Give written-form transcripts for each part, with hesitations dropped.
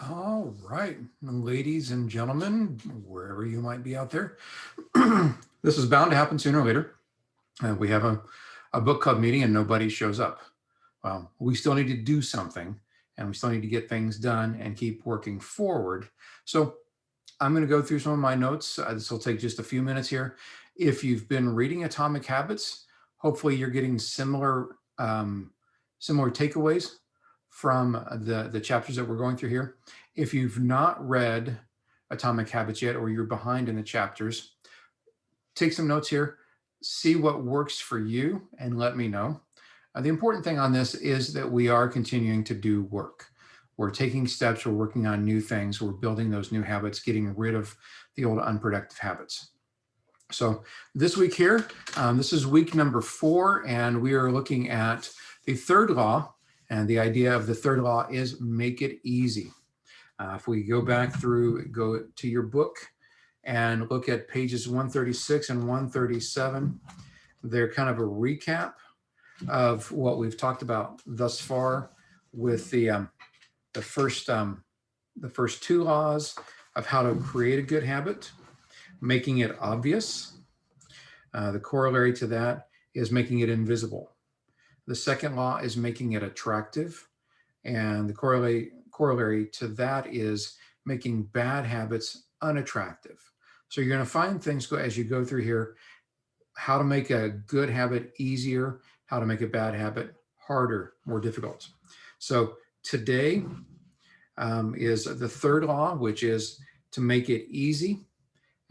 All right, ladies and gentlemen, wherever you might be out there, this is bound to happen sooner or later. We have a book club meeting and nobody shows up. Well, we still need to do something and we still need to get things done and keep working forward. So I'm going to go through some of my notes. This will take just a few minutes here. If you've been reading Atomic Habits, hopefully you're getting similar takeaways from the chapters that we're going through here. If you've not read Atomic Habits yet, or you're behind in the chapters, take some notes here, see what works for you, and let me know. The important thing on this is that we are continuing to do work. We're taking steps, we're working on new things, we're building those new habits, getting rid of the old unproductive habits. So this week here, this is week number 4, and we are looking at the third law, and the idea of the third law is make it easy. If we go back through, go to your book and look at pages 136 and 137, they're kind of a recap of what we've talked about thus far with the first 2 laws of how to create a good habit, making it obvious. The corollary to that is making it invisible. The second law is making it attractive. And the corollary to that is making bad habits unattractive. So you're going to find things as you go through here, how to make a good habit easier, how to make a bad habit harder, more difficult. So today is the third law, which is to make it easy.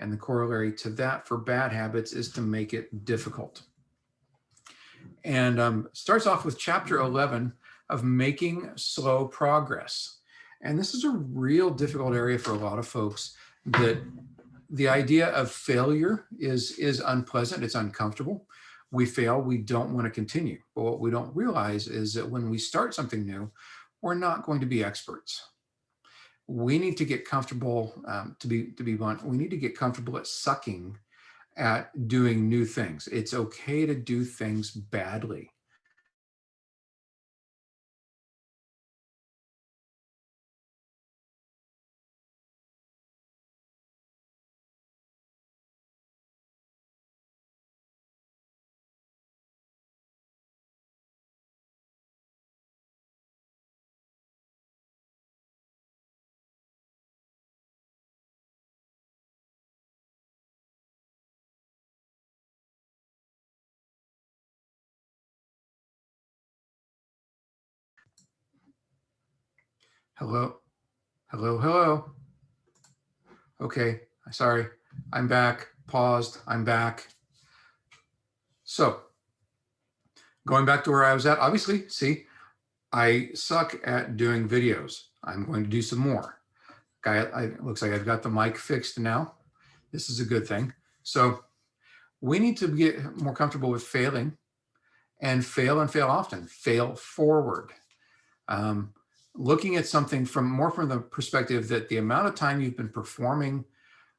And the corollary to that for bad habits is to make it difficult. And starts off with chapter 11 of making slow progress. And this is a real difficult area for a lot of folks, that the idea of failure is unpleasant, it's uncomfortable. We fail, we don't want to continue. But what we don't realize is that when we start something new, we're not going to be experts. We need to get comfortable, to be blunt, we need to get comfortable at sucking at doing new things. It's okay to do things badly. Hello, hello, hello. Okay, sorry, I'm back, paused, I'm back. So going back to where I was at, obviously, see, I suck at doing videos. I'm going to do some more. Looks like I've got the mic fixed now. This is a good thing. So we need to get more comfortable with failing, and fail often, fail forward. Looking at something from the perspective that the amount of time you've been performing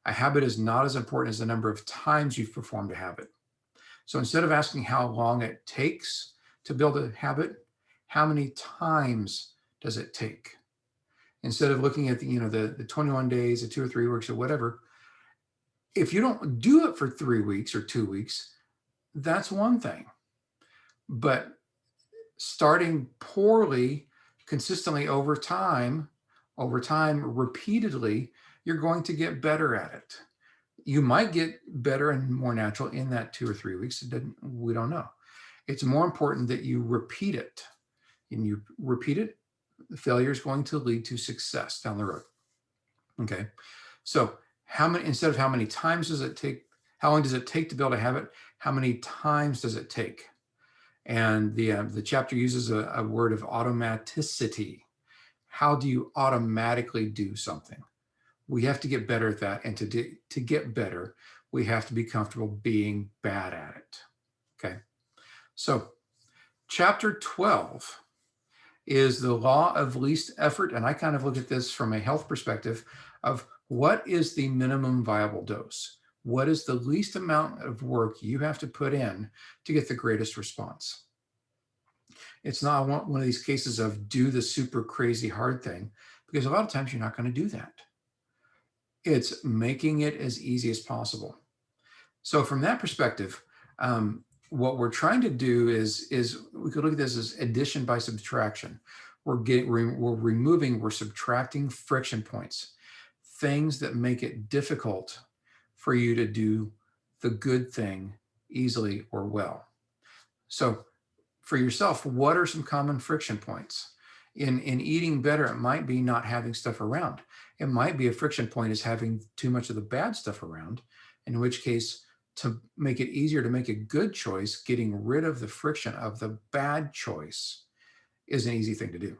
a habit is not as important as the number of times you've performed a habit. So instead of asking how long it takes to build a habit, how many times does it take? Instead of looking at the 21 days, the 2 or 3 weeks or whatever, if you don't do it for 3 weeks or 2 weeks, that's one thing. But starting poorly, consistently over time, repeatedly, you're going to get better at it. You might get better and more natural in that 2 or 3 weeks. We don't know. It's more important that you repeat it. And you repeat it, the failure is going to lead to success down the road. Okay. So instead of how many times does it take, how long does it take to build a habit? How many times does it take? And the chapter uses a word of automaticity. How do you automatically do something? We have to get better at that. And to get better, we have to be comfortable being bad at it. Okay. So chapter 12 is the law of least effort. And I kind of look at this from a health perspective of what is the minimum viable dose? What is the least amount of work you have to put in to get the greatest response? It's not one of these cases of do the super crazy hard thing, because a lot of times you're not going to do that. It's making it as easy as possible. So from that perspective, what we're trying to do is we could look at this as addition by subtraction. We're subtracting friction points, things that make it difficult for you to do the good thing easily or well. So for yourself, what are some common friction points? In eating better, it might be not having stuff around. It might be a friction point is having too much of the bad stuff around, in which case, to make it easier to make a good choice, getting rid of the friction of the bad choice is an easy thing to do.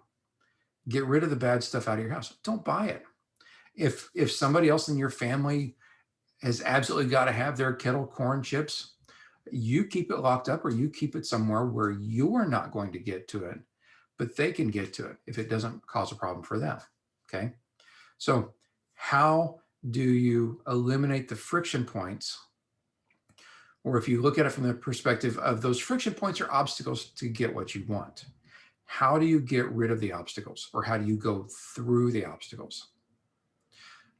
Get rid of the bad stuff out of your house. Don't buy it. If somebody else in your family has absolutely got to have their kettle corn chips, you keep it locked up, or you keep it somewhere where you're not going to get to it, but they can get to it if it doesn't cause a problem for them. Okay. So how do you eliminate the friction points? Or if you look at it from the perspective of those friction points are obstacles to get what you want, how do you get rid of the obstacles, or how do you go through the obstacles?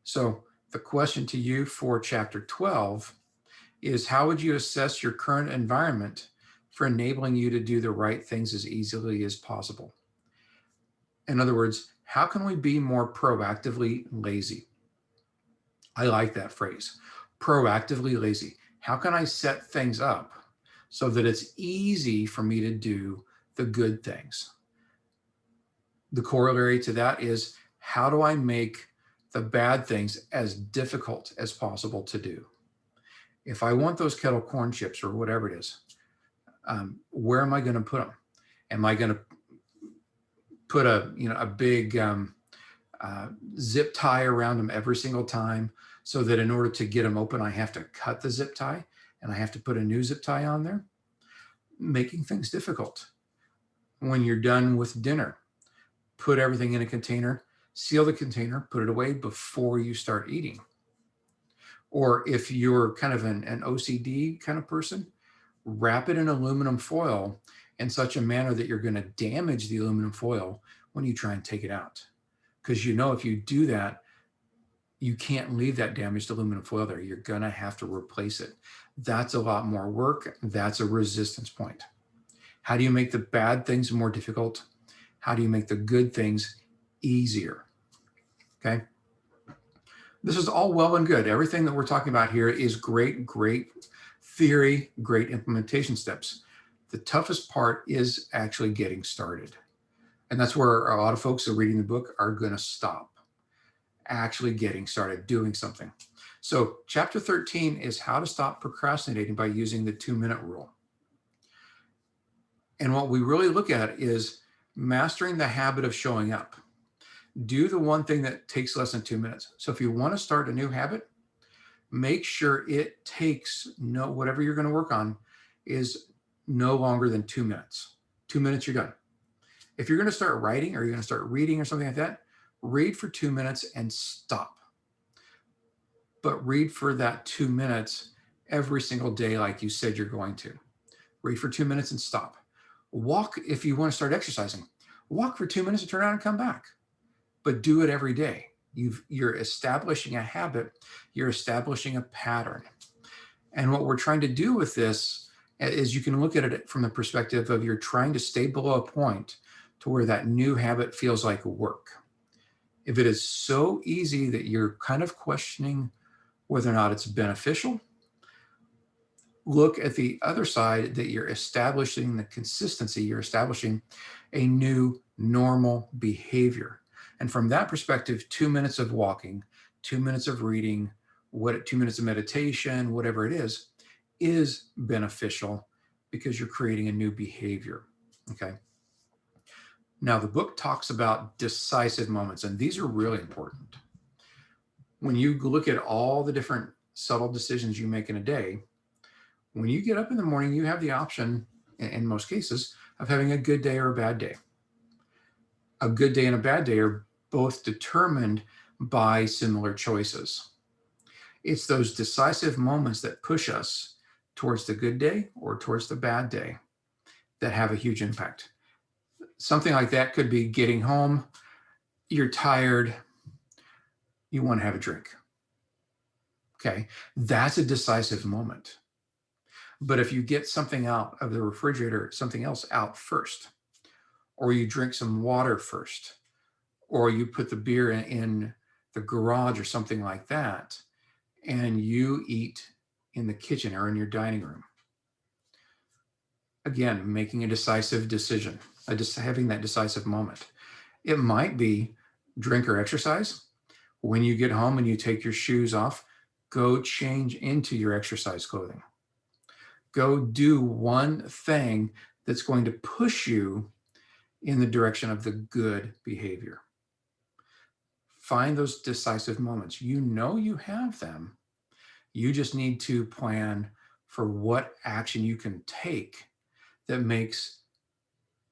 So the question to you for chapter 12 is, how would you assess your current environment for enabling you to do the right things as easily as possible? In other words, how can we be more proactively lazy? I like that phrase, proactively lazy. How can I set things up so that it's easy for me to do the good things? The corollary to that is, how do I make the bad things as difficult as possible to do? If I want those kettle corn chips or whatever it is, where am I going to put them? Am I going to put a big zip tie around them every single time, so that in order to get them open, I have to cut the zip tie and I have to put a new zip tie on there? Making things difficult. When you're done with dinner, put everything in a container, seal the container, put it away before you start eating. Or if you're kind of an OCD kind of person, wrap it in aluminum foil in such a manner that you're going to damage the aluminum foil when you try and take it out. Because if you do that, you can't leave that damaged aluminum foil there. You're going to have to replace it. That's a lot more work. That's a resistance point. How do you make the bad things more difficult? How do you make the good things easier? Okay. This is all well and good. Everything that we're talking about here is great theory, great implementation steps. The toughest part is actually getting started. And that's where a lot of folks who are reading the book are going to stop, actually getting started, doing something. So chapter 13 is how to stop procrastinating by using the 2-minute rule. And what we really look at is mastering the habit of showing up. Do the one thing that takes less than 2 minutes. So if you want to start a new habit, make sure it takes whatever you're going to work on is no longer than 2 minutes. 2 minutes, you're done. If you're going to start writing, or you're going to start reading or something like that, read for 2 minutes and stop. But read for that 2 minutes every single day, like you said you're going to. Read for 2 minutes and stop. Walk, if you want to start exercising, walk for 2 minutes and turn around and come back. But do it every day. You're establishing a habit. You're establishing a pattern. And what we're trying to do with this is, you can look at it from the perspective of, you're trying to stay below a point to where that new habit feels like work. If it is so easy that you're kind of questioning whether or not it's beneficial, look at the other side, that you're establishing the consistency, you're establishing a new normal behavior. And from that perspective, 2 minutes of walking, 2 minutes of reading, 2 minutes of meditation, whatever it is beneficial, because you're creating a new behavior. Okay. Now, the book talks about decisive moments, and these are really important. When you look at all the different subtle decisions you make in a day, when you get up in the morning, you have the option, in most cases, of having a good day or a bad day. A good day and a bad day are both determined by similar choices. It's those decisive moments that push us towards the good day or towards the bad day that have a huge impact. Something like that could be getting home. you're tired, you want to have a drink. Okay, that's a decisive moment. But if you get something out of the refrigerator, something else out first, or you drink some water first, or you put the beer in the garage or something like that, and you eat in the kitchen or in your dining room. Again, making a decisive decision, just having that decisive moment. It might be drink or exercise. When you get home and you take your shoes off, go change into your exercise clothing. Go do one thing that's going to push you in the direction of the good behavior. Find those decisive moments. You know you have them. You just need to plan for what action you can take that makes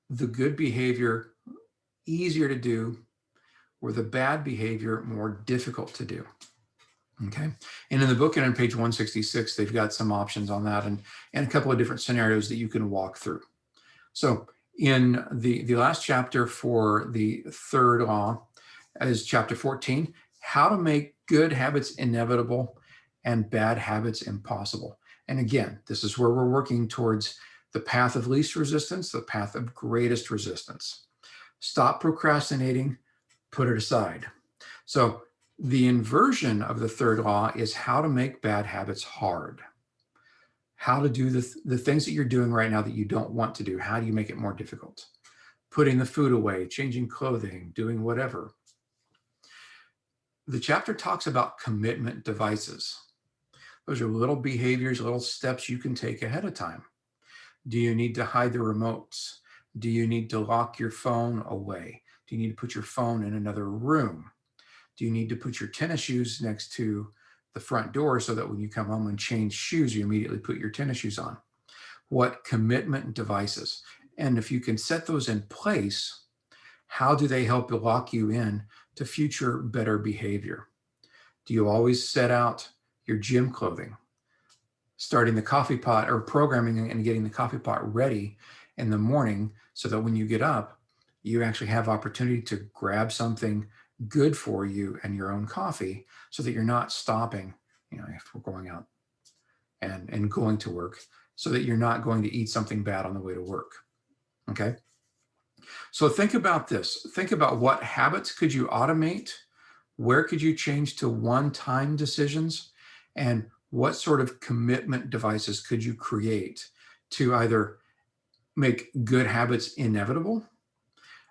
the good behavior easier to do or the bad behavior more difficult to do. Okay. And in the book and on page 166, they've got some options on that and a couple of different scenarios that you can walk through. So in the last chapter for the third law is chapter 14, how to make good habits inevitable and bad habits impossible. And again, this is where we're working towards the path of least resistance, the path of greatest resistance. Stop procrastinating, put it aside. So the inversion of the third law is how to make bad habits hard. How to do the things that you're doing right now that you don't want to do. How do you make it more difficult? Putting the food away, changing clothing, doing whatever. The chapter talks about commitment devices. Those are little behaviors, little steps you can take ahead of time. Do you need to hide the remotes? Do you need to lock your phone away? Do you need to put your phone in another room? Do you need to put your tennis shoes next to the front door so that when you come home and change shoes, you immediately put your tennis shoes on? What commitment devices? And if you can set those in place, how do they help lock you in to future better behavior? Do you always set out your gym clothing, starting the coffee pot or programming and getting the coffee pot ready in the morning so that when you get up, you actually have opportunity to grab something good for you and your own coffee so that you're not stopping, if we're going out and going to work, so that you're not going to eat something bad on the way to work. Okay. So think about this. Think about what habits could you automate? Where could you change to one-time decisions? And what sort of commitment devices could you create to either make good habits inevitable,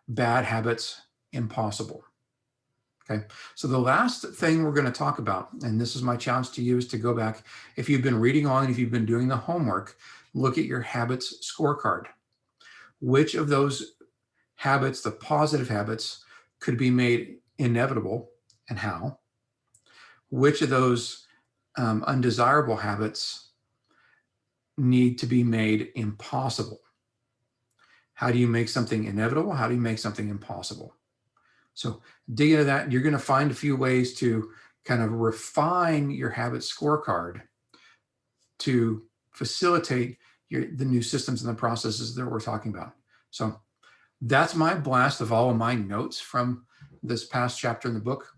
bad habits impossible? Okay, so the last thing we're going to talk about, and this is my challenge to you, is to go back. If you've been reading along, if you've been doing the homework, look at your habits scorecard. Which of those habits, the positive habits, could be made inevitable and how? Which of those undesirable habits need to be made impossible? How do you make something inevitable? How do you make something impossible? So dig into that. You're going to find a few ways to kind of refine your habit scorecard to facilitate the new systems and the processes that we're talking about. So that's my blast of all of my notes from this past chapter in the book.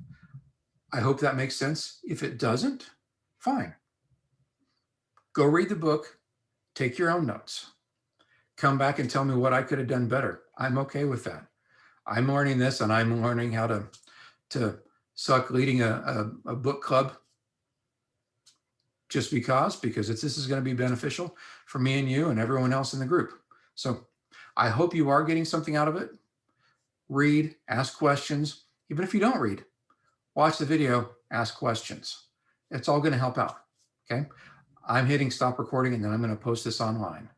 I hope that makes sense. If it doesn't, fine. Go read the book, take your own notes, come back and tell me what I could have done better. I'm okay with that. I'm learning this, and I'm learning how to suck leading a book club just because this is going to be beneficial for me and you and everyone else in the group. So I hope you are getting something out of it. Read, ask questions. Even if you don't read, watch the video, ask questions. It's all going to help out. Okay. I'm hitting stop recording, and then I'm going to post this online.